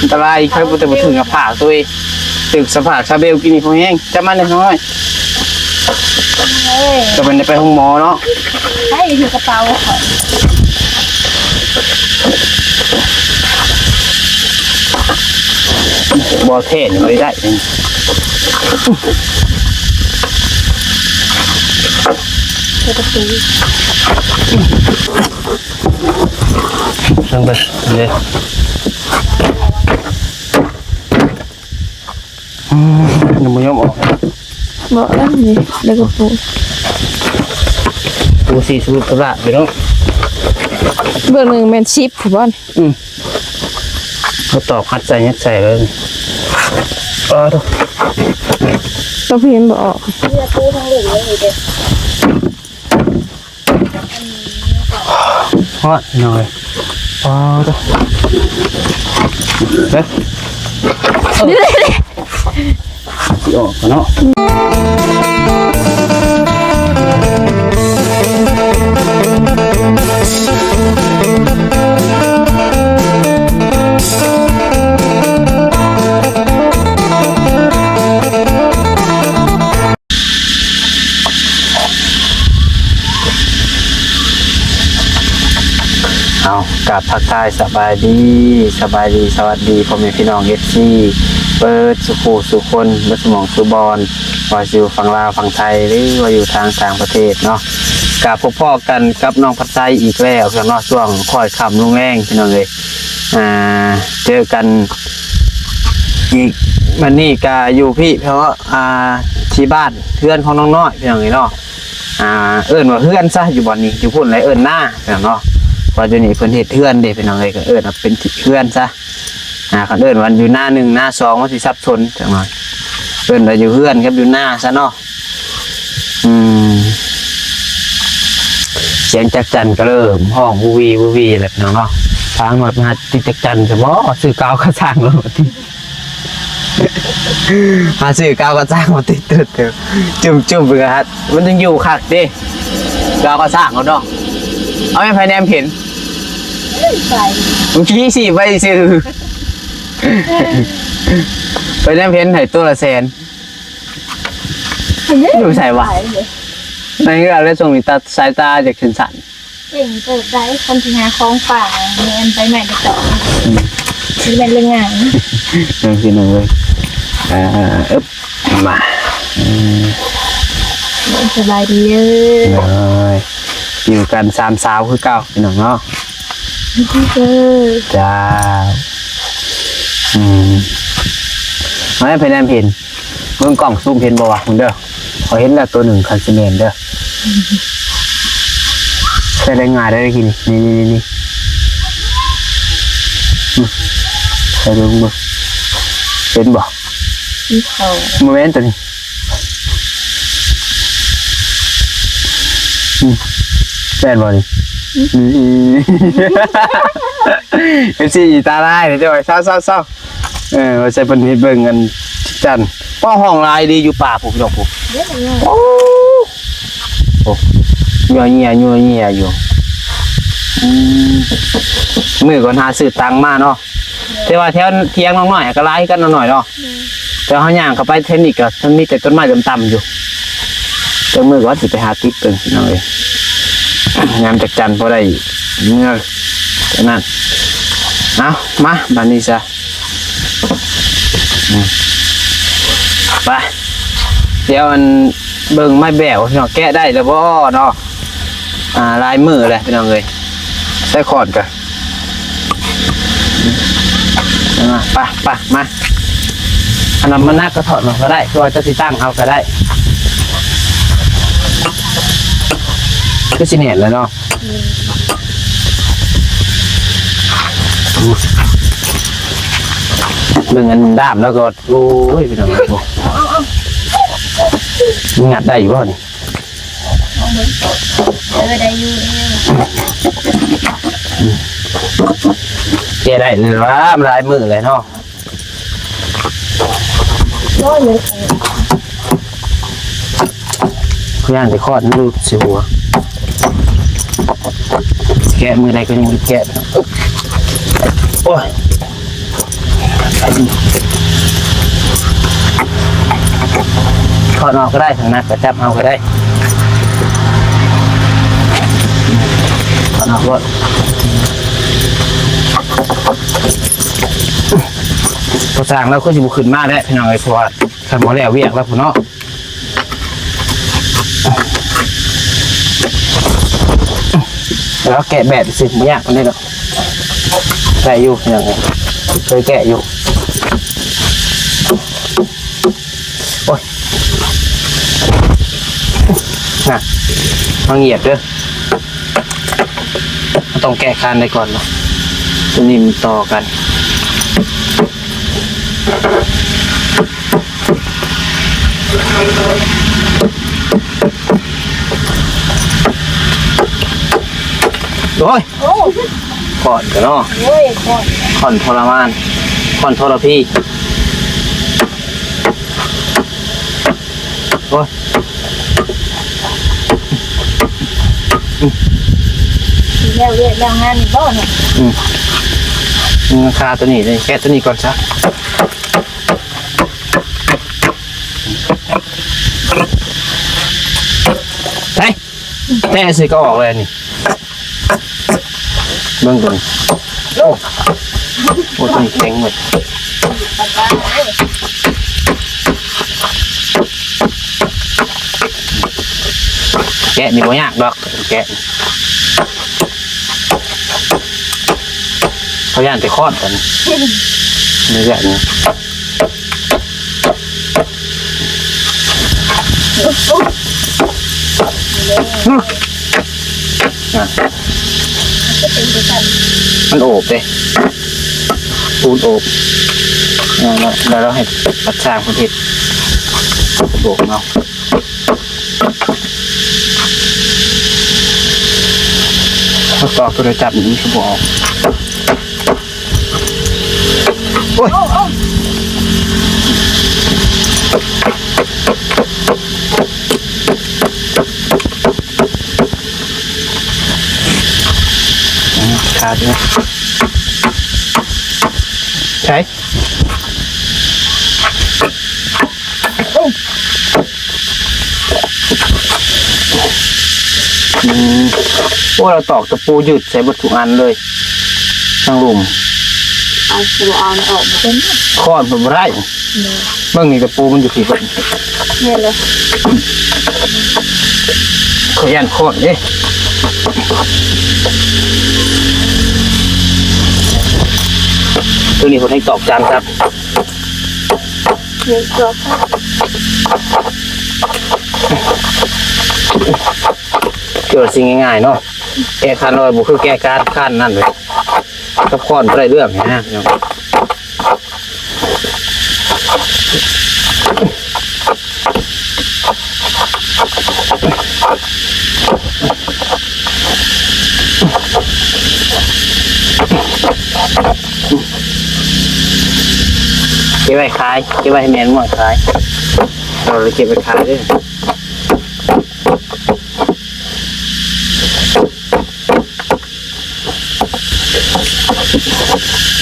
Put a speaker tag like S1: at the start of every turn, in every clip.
S1: อันตรายใครบ่แต่บ่ถึงกับผ่าตัวเองถึงสภาพซาเบลกินนี่พอแห้งจะมันได้น้อยจะเป็นไปห้องหมอเนาะ
S2: ให้ถือกระเป๋า
S1: บ่เทศไม่ได้ช่างไปเลยยังไม่ยอมออก
S2: บอกแล้วนี่แล้วก็
S1: ปูสีสูตรละไปเนาะ
S2: เบอร์หนึ่งแมนชิปผู้บ้าน
S1: เขาตอกหัดใส่เลย
S2: ต้องพิมพ์บอกเลือดตู้ทั้งเหลืองเลยเด็ก
S1: ฮอดหน่อยเฮ้ยออกเนาะเอากราบทักทายสบายดีสวัสดีพ่อแม่พี่น้องFCเปิดสุคนบัสมองสุบอลว่าอยู่ฝั่งลาวฝั่งไทยหรือว่าอยู่ทางต่างประเทศเนาะกับพบพ่อกันกับน้องพัดใจอีกแล้วเพียงนอกช่วงค่อยค่ำลงแรงพี่น้องเลยเจอกันอีกวันนี้ก็อยู่พี่เพราะที่บ้านเพื่อนของน้องน้อยพี่น้องเลยเนาะเอิ้นว่าเพื่อนซะอยู่บ่อนนี้อยู่พุ่นไรเอิ้นหน้าพี่น้องเนาะว่าจะนี่เพิ่นเฮ็ดเพื่อนเด้พี่น้องเลยก็เอิ้นเป็นเพื่อนซะคันเอิ้นวันอยู่หน้า1หน้า2มันสิซับซ้อนจังหน่อยเอิ้นว่าอยู่เพื่อนครับอยู่หน้าซะเนาะเสียงจักจันก็เริ่มห้องวูวีแหละพี่น้องเนาะทางหมดมาติดจักจันจะบ่ซื้อกาวกระสร้างแล้วติมาซื้อกาวกระสร้างมาติดตึ๊ดจุ่มเบื่อฮะมันยังอยู่คักดิกาวกระสร้างเอาเนาะเอาให้ภายในเห็นเมื่อกี้สิไปซื้อไปแนมเพนไถ่ตัวละแสนอยู่ใส่วะนั่นก็เอาได้ส่งมีตาสายตาจากขึ้นสัน
S2: เก่งเกิดได้คนที่หาของฝากเงินไปใหม่ไปต่อที่เป็นเรื่องงาน
S1: นั่นคือหนึ่งเลยมา
S2: สบายดี
S1: เลยอยู่กัน3 สาวคือเก่าพี่น้องเนาะจ้าไม่เพนแอมเพนเมืองกล่องซูมเพนบ่วะคุณเด้อเขาเห็นแล้วตัวหนึ่งคันซีเมนเด้อใช้ได้ง่ายได้กินนี่ใช้ดูมือเป็นบ่โมเมนต์ตัวนี้เป็นบ่นี่เป็นสีตาได้เดี๋ยวจะไปเศร้าว่าใช้เป็นเบิ่งกันจันป้อห้องลายดีอยู่ป่าผมดอกผมโอ้ยัวเงียอยู่มือก่อนหาซื้อตังมาเนาะแต่ว่าแถวเทียงน้องหน่อยก็ไล่กันหน่อยเนาะแต่เขาย่างเข้าไปเทคนิคก็มันมีแต่ต้นไม้ต่ำๆอยู่แต่มือก็สิไปหาติ๊กเป็นน้องเลยงานจักจันพอได้เมื่อนั้นเอามาบันนี้ซะไปเดี๋ยวมันเบิ่งไม้แบวเนาะแกะได้แล้วบ่เนาะลายมือเลยพี่น้องเลยใส่ขอดกันไปมาอันนั้นมันน่าก็ถอดมาก็ได้ตัวจะติดตั้งเอาก็ได้ก็สิเน็ตเลยเนาะเบิ่งอันด้ามแล้วก็โอ้ยพี่น้องงัดได้อยู่ป่ะนี่
S2: ได้อยู่
S1: แกได้เลยว่าลายมือเลยเนาะย่างไปคลอดดูสิหัว แกะมือใดก็ยังไม่แกะโอ้ยถอดออกก็ได้ทางนั้นกระจับเอาก็ได้ถอดออกก็พอสั่งแล้วก็จะบุขึ้นมาได้พี่น้องไอ้พอขันหมอแล้วเวียกแล้วพี่น้องแล้วแกะแบบสิไม่ยากมันได้หรอกแกะอยู่อย่างไรเคยแกะอยู่โอ้ยน่ะมาเหยียบเด้อต้องแก้คานได้ก่อนเนาะตัวนี้มันต่อกันโอ้ย
S2: โอ้
S1: ก่อนกันเนาะ
S2: โอ้ยก่อน
S1: ก่อนทรมานก่อนทรพีโอ้ย
S2: แล้วเรียกแล้วงานนี่บ่เนี่ย
S1: ราคาตัวนี้เลยแค่ตัวนี้ก่อนซะไปแม่สิก็ออกเลยนี่เบื้องบนโอ้ตัวนี้แข็งหมดแกะนี่บ่ยากดอกแกะเขาย่านไปคลอดกันนี่แหละนี่มันโอบเลยปูนโอบแล้วเราให้ปัดสร้างคนทิศโบกเอาทดสอบตัวจับนี้ชั่วโมงโอ้ยขาดเลยใช่พวกเราตอกตะปูยืดใส่บรรทุกอันเลยทั้งลุม
S2: เอาตัวเอาออกมาเป็น
S1: ค้อนผมได้เมื่อนี้ตะปูมันอยู่ที่บน
S2: เนี่ยเลย
S1: เขาย่านค้อนเนี่ยตัวนี้ผมให้ตอกจานครับ
S2: เดี๋ยวจบ
S1: เกิดสิ่งง่ายๆเนาะแก้คันลอยบุคือแก้การขั้นนั่นเลยก็ค้อนอะไรเรื่องนะเก็บไว้ขายเก็บไว้ให้แมนมั่วขายเราเลยเก็บไว้ขายด้วย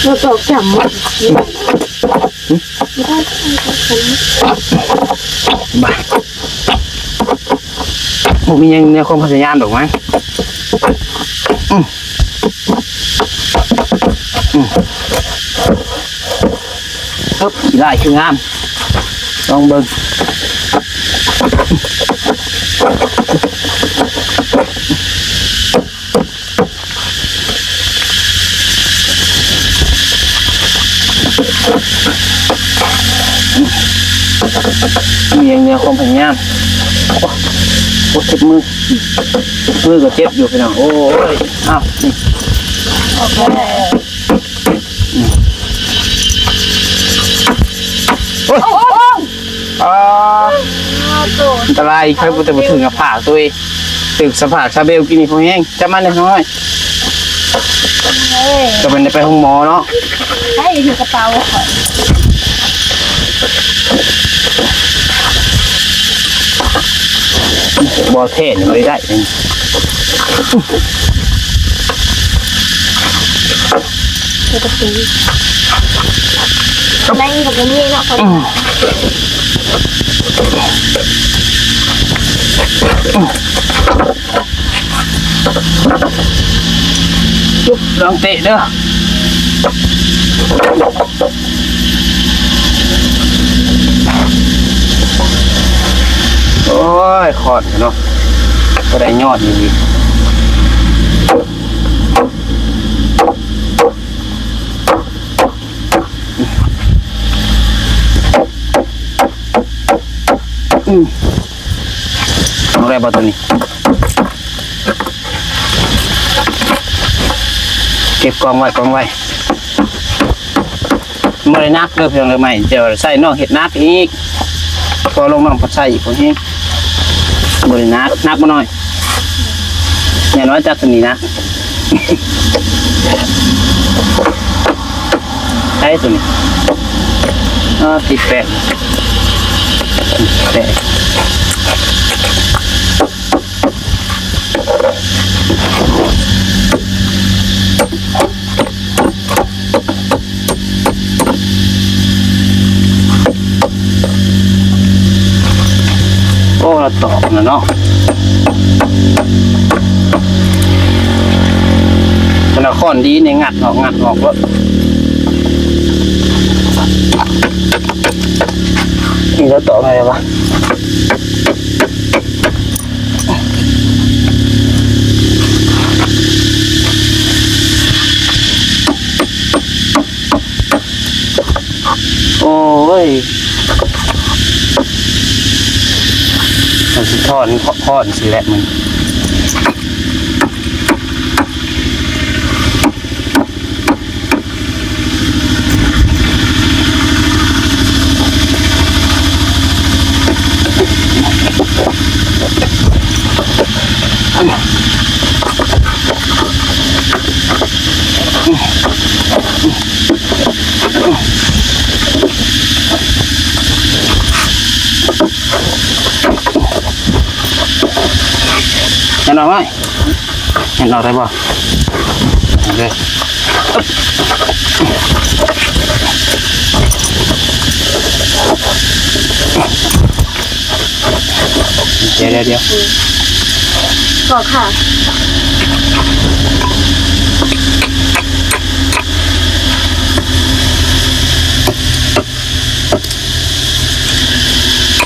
S2: เราตอกจับมัน
S1: บ้าผมมียังเนี่ยความพยายามหรอกมั้งครับได้คืองามลองเบิ่งมีอย่างเนี้ยความพยายามโอ้เจ็บมือก็เจ็บอยู่พี่น้องโอ้ยอ้าวนี่
S2: ออกแล้ว
S1: โอ้ยอันตรายใครพูดแต่พูดถึงกับผ่าตัวเองตึกสภาพชาเบลกินนี่พอแห้งจะมันได้น้อยก็เป็นไปห้องหมอเนาะ
S2: ให้ถือกระเป๋าก่อน
S1: บอเทนไม่ได้
S2: เดี๋ยวจะตีแรงกับนี้เนาะพอดี
S1: จุ๊บลองเตะเด้อโอ้ยขอดเนาะก็ได้ยอดอยู่ดีเอาอะไรบ้างตัวนี้เก็บกองไว้ไม่ได้นักเลยเพียงเลยใหม่เดี๋ยวใส่นอกเห็ดนักอีกพอลงน้องผัดใส่อีกพวกนี้บรินักมาหน่อยเนี่ยน้อยจัดตัวนี้นะใช้ตัวนี้ติดแปะโอ้เราตอกนะเนาะขนาดข้อนดีเนี่ยงัดออกแล้วนี่เราตอกอะไรวะโอ้ยมันสิทอดสิแหละมันเห็นเราไหมเห็นเราได้บ่โอเคเดี๋ยว
S2: ก็ค่ะ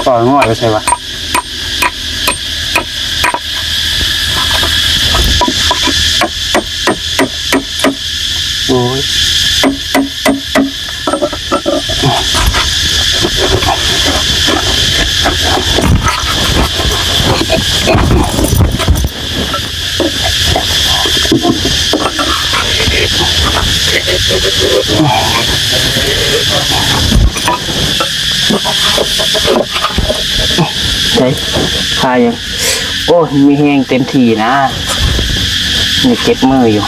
S1: ก่อนง่อยไปใช่ปะโอ้ยใช่พายังโอ้มีแห้งเต็มทีนะนี่เก็บมืออยู่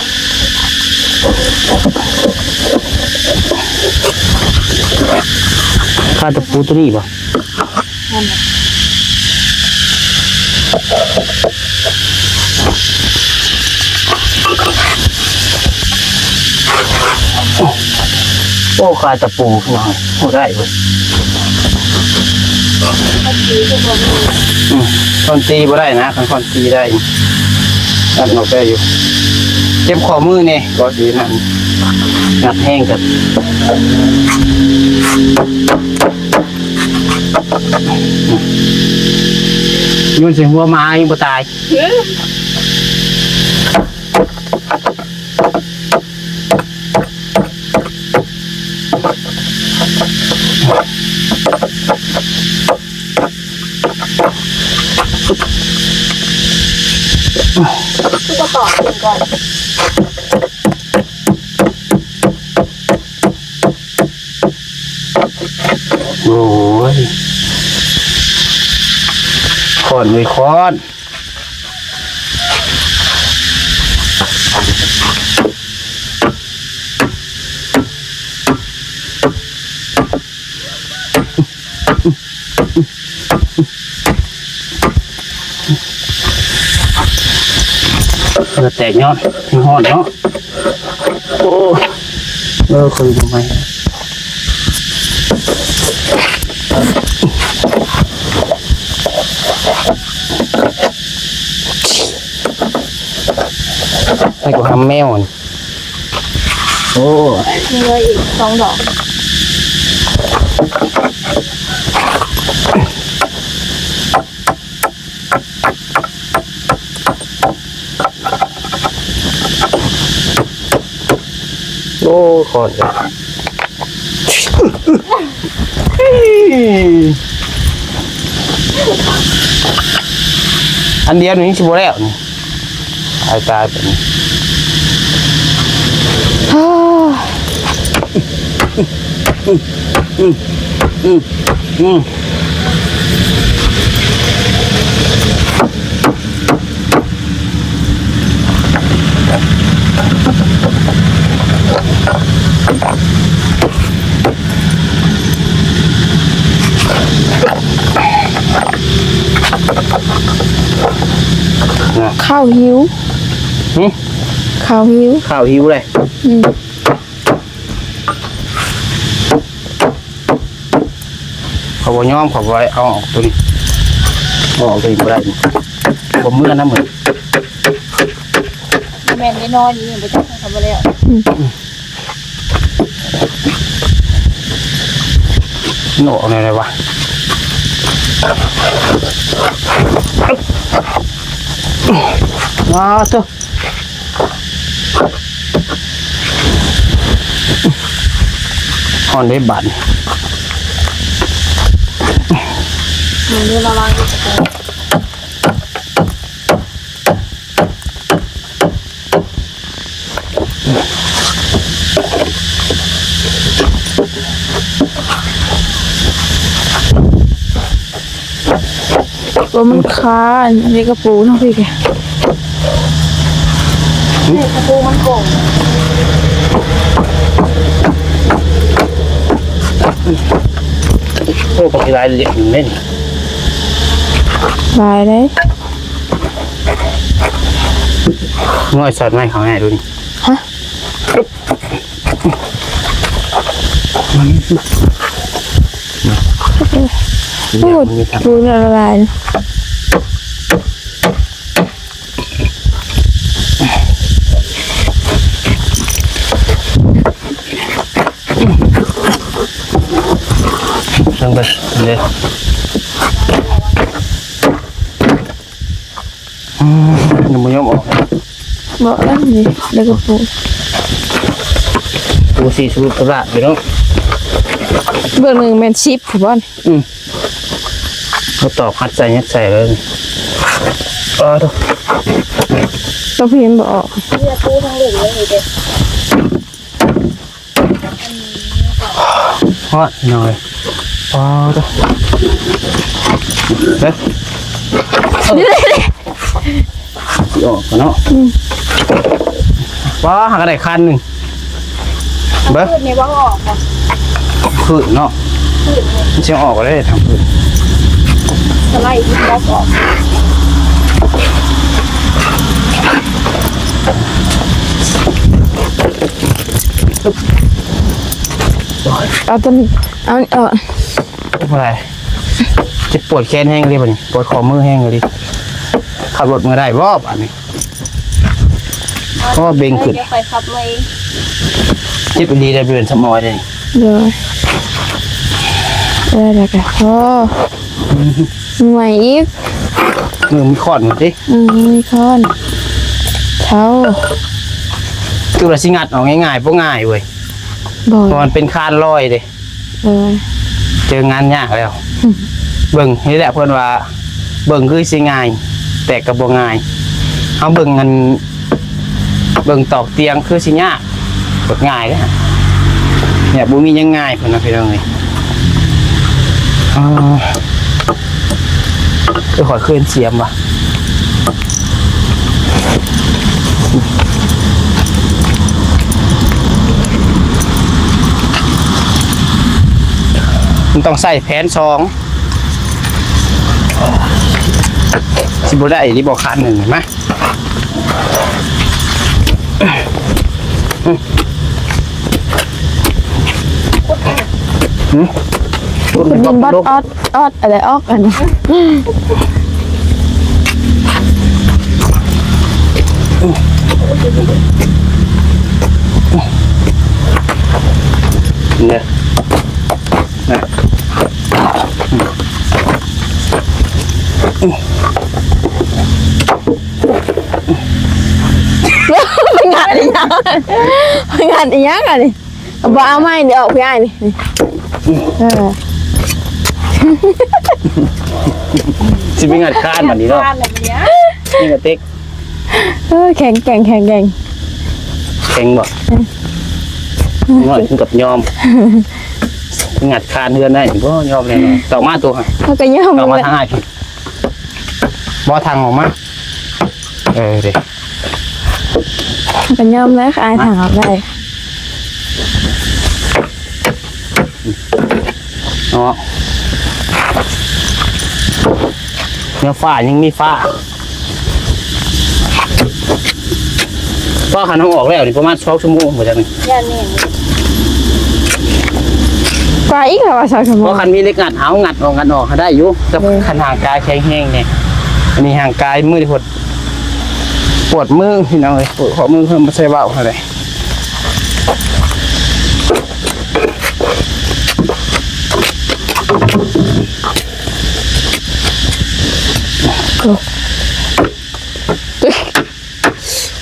S1: ข้าตะปูตัวนี้ป่ะโอ้ข้าตะปูหน่อยโอ้ได้เว้ยคอนตีบ่ได้นะคอนตีได้นัดออกได้อยู่เจ็บข้อมือเนี่ยก็ดีนั่นงัดแห้งกับยุ่นเสียหัวมายังบ่ตาย
S2: ก็ต่อเองก่อน
S1: โอ้ยคอนเลยคอนแตกยอดถึงหอดเนาะ โอ้คุยทำไมให้กูทำแมวนี่โอ้
S2: มีเลยอีก2 ดอก
S1: โอ้ขอดอันเดียวนี่ชิบแล้วนี่ตายเป็น
S2: ข้าวหิว
S1: หืม
S2: ข้าวหิว
S1: ข้าวหิวเลยเขาบอกย้อมเขาบอกเอาออกตัวนี้เอาออกตัวนี้ไม่ได้ผมเมื่อนะเหมือน
S2: แม่นได้นอนอยู่บ่จักทำบ่แล้ว
S1: โหนกอะไรวะว้าวเจ้าหอนได้บัตร
S2: มันระวังอยู่ตะโกว่ามันคาอันนี้กระปูเนาะพี่แกกระปูมันโก่ง
S1: โอ้ปกติลายเล็กเล่น
S2: ลายเลย
S1: น้อยสอดไม้เขาให้ดูนี่
S2: ฮะ
S1: พูดมีทาง
S2: ปูละลาย
S1: เชิงไปเลยยังไม่ยอมออก
S2: บอกแล้วนี่แล้วก็ปู
S1: ปูสีสูบกระดาษอยู่เนาะ
S2: เบื้องหนึ่งแมนชิปผู้บอล
S1: เขาตอกหัดใส่เลยทุก
S2: ต้องพิมพ์บอก
S1: ฮอดหน่อยทุกเฮ้ยออกกันเนาะว้าหักอะไรคันหนึ่งเบ้อ
S2: พืชในว่าออกบ่
S1: พืชเนาะมันจะออกก็ได้ทำพืช
S2: สไลด์ที่บอกออกเอาต้นเอา
S1: อะไรจะปวดแขนแห้งเลยป่ะนี่ปวดคอมือแห้งเลยดิขับรถมือได้รอบอันนี้ก็เบ่งขึ้น
S2: เดี๋ยวไปขับมาเอง
S1: จิบดีได้เบือนสมอยได้
S2: เดี๋ยวได้แล้วกันโอ้ใหม่อีก
S1: มือมีขอดหมดดิ
S2: มีคอนเท้า
S1: คือเราสิงัดออกง่ายๆพวกง่ายเว้ย
S2: บ่อย
S1: เพราะมันเป็นคานลอยเด้
S2: บ่อย
S1: เจองานยากแล้ว เบิ่งนี่แหละเพื่อนว่าเบิ่งคือสิง่ายแต่กระบ่ง่ายเอาเบิ่งเงินเบิ่งตอกเตียงคือสิยากกดง่ายเลยฮะเนี่ยบุมียังง่ายเพื่อนนะพี่น้องเลยไปขอคืนเสียมว่ะมันต้องใส่แผน2สิบ่ได้ที่บอกคันหนึ่งเห็นไหม คุณ
S2: คุณดินบอสออดอะไรออกกันนะ
S1: เนี่ยนะ
S2: งานอีกอย่างงานอีกอย่างอะนี่บ่เอาไม้เดี๋ยวออกพี่ไอ้นี่
S1: สิเป็นงานคานแบบนี้เนาะนี่กระเต็ก
S2: แข็งแกร่ง
S1: แข็งบ่น้อยถึงกับยอมงัดคานเฮือนได้บ่ยอมเลยต่อมาตัว
S2: เขาก็ย่อม
S1: ต่อมา
S2: เลย
S1: ทางอ้ายพี่บ่ทางออกมาเด้
S2: เขาก็ย่อมแล้วไอ้ถางออกได้
S1: เนาะเนื้อฟ้ายังมีฟ้าขันเอาออกแล้วนี่ประมาณ2 ชั่วโมงเหมือนกันนี่
S2: ย่านนี่กว่าอีกแล้วว่า2 ชั่วโม
S1: เพ
S2: ง
S1: ราะคันมีเล็กงัดเอางัดออกได้อยู่กับคันห่างกายแข็งแห้งเนี่ยอันนี้ห่างกายมือที่ปวดมือพี่น้องเลยปวดข้อมือเพิ่มมาใส่เบาอะไร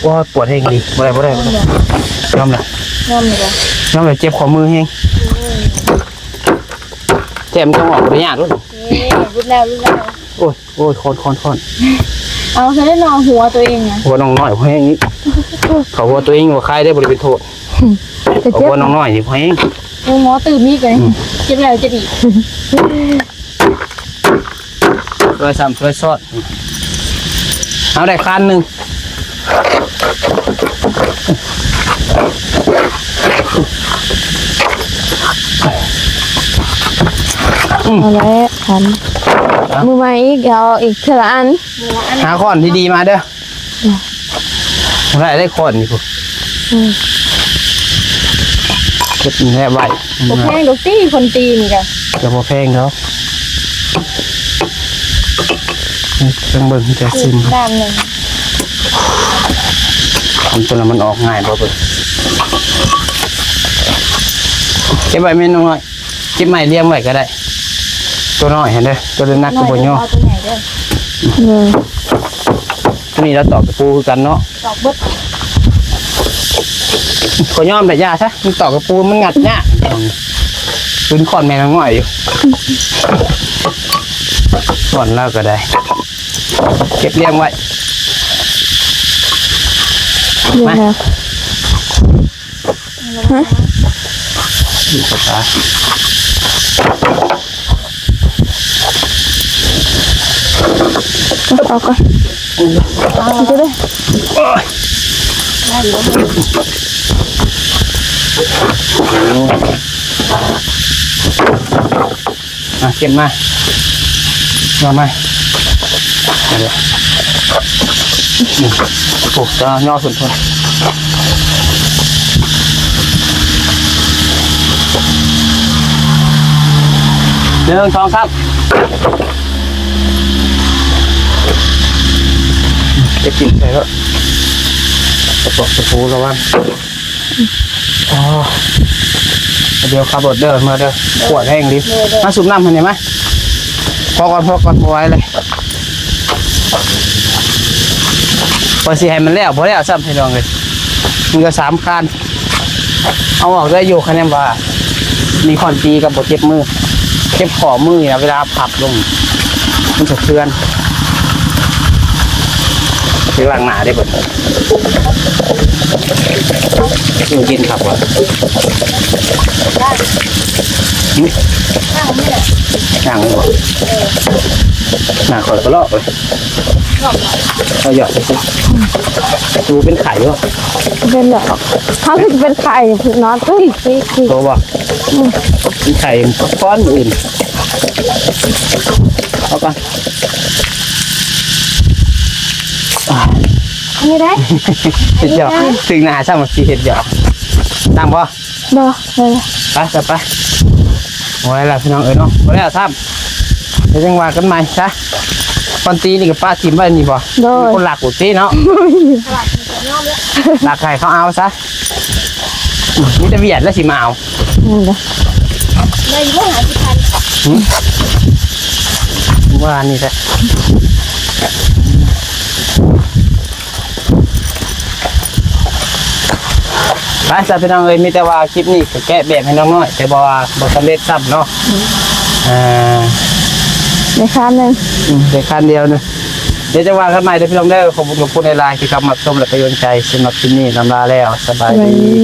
S1: ว่าปวดแห้งดีบ่ได้ยอมเลย
S2: ย่อมเลยบ่
S1: ยอมเลยเจ็บข้อมือแห้งเจ็บมันต้องออกระยะด้วย
S2: รุดแล้ว
S1: โอ้ยคอน
S2: เอาซะได้นอนหัวตัวเองนะ
S1: หัวน้องน้อยเพราะแห้งนี้เขาหัวตัวเองหัวคายได้บริเป็นโทษ
S2: จะ
S1: เขา
S2: เจ็บ
S1: หัวน้องน้อยนี่เพราะแห้ง
S2: หมอตื่นมีกันเจ็บแล้วจะดี
S1: ช่วยซ้ำช่วยซอดเอาได้คันหนึ่ง
S2: เอาแล้วคันมือใหม่อีกเอาอีกเท่าอัน
S1: หาค้อนที่ดีมาเด้อได้ค้อนนี่พวกเก็บแน่ไว้
S2: บ่แพงดอกตี้คนตีนี่กัน
S1: จะพอแพงเขาจังเบิ่งจะซิม
S2: ด้านหนึ่ง
S1: ทำตัวนั้นมันออกง่ายบ่เบิ่งเก็บไว้เมนูน้อยเก็บไม้เลี้ยงไว้ก็ได้ตัวน้อยเห็นเด้อตัวเล็กนักก็บ่ย่อ
S2: เอาตัวใหญ่ด้วย
S1: ตัวนี้เราตอกตะปูคือกันเนาะ
S2: ดอกเบิด
S1: ขอย่อมแต่ยาซะมันตอกตะปูมันงัดเนี่ยปืนขอนแม่น้องง่อยอยู่ก่อนแล้วก็ได้เก็บเลี้ยงไว้
S2: เดี๋ยวนะ
S1: ดูสตาร์
S2: เอาก่อนเอาจะได้
S1: โอ้ยเก็บมาเอามาเดี๋ยวโอ้จะย่อสุดทน1 2 ครับจะกินใส่แล้วตะปอกตะปูระวังอ๋อเดี๋ยวขับรถเด้อมาเด้อขวดแห้งดิมาสูบน้ำเห็นไหมพอก่อนพอไว้เลยพอสิให้มันแล้วพอแล้วซ้ำให้ลองเลยมันก็3 คันเอาออกได้อยู่คะแนนว่ามีคอนตีกับบทเจ็บมือเจ็บขอมือนะเวลาผับลงมันจะเคลื่อนไปล้างหน้าได้เบิดอยู่กินขับวะย่างเลยบ่หน้าคอยก็ลอกเลยเราหยอดไปสิดูเป็นไข่วะ
S2: เป็นหรอกเขาคือเป็นไข่คือนอนตุ้ยคือ
S1: ตัวบ่เป็นไข่ก้อนอื่นเอาก่อน
S2: ไม่ได้
S1: เห็ดหยอกถึงหน้าซ้ำสีเห็ดหยอกตั้งบ่
S2: บ่เลย
S1: ไป ไว้ละพี่น้องเอ้ยเนาะบ่ได้ซ้ำเดี๋ยวจังว่ากันใหม่ซะตอนตีนี่กับป้าทิมไว้นี่บ่คนหลักอุตีเนาะ
S2: ตลาดมันจะย่อมแล้ว
S1: หลักใครเขาเอาซะมีแต่เวียดแล้วสิมาเอา
S3: นั่นแหละ
S2: ในเรื่องหาที่พัน
S1: ว่านี่แหละไปจ้ะพี่น้องเอ้ยมีแต่ว่าคลิปนี้ก็แก้แบบให้น้องน้อยแต่บ่ว่าบ่สำเร็จซ้ำเนาะ
S3: ในคันหนึง
S1: เด็กคันเดียวนึงเดี๋ยวจะว่ากันใหม่เดี๋ยวพี่น้องได้ขอบคุณในไลน์ที่เข้ามาชมและประโยชน์ใจสำหรับที่นี่ลำลาแล้วสบาย
S3: ไว้
S1: ดี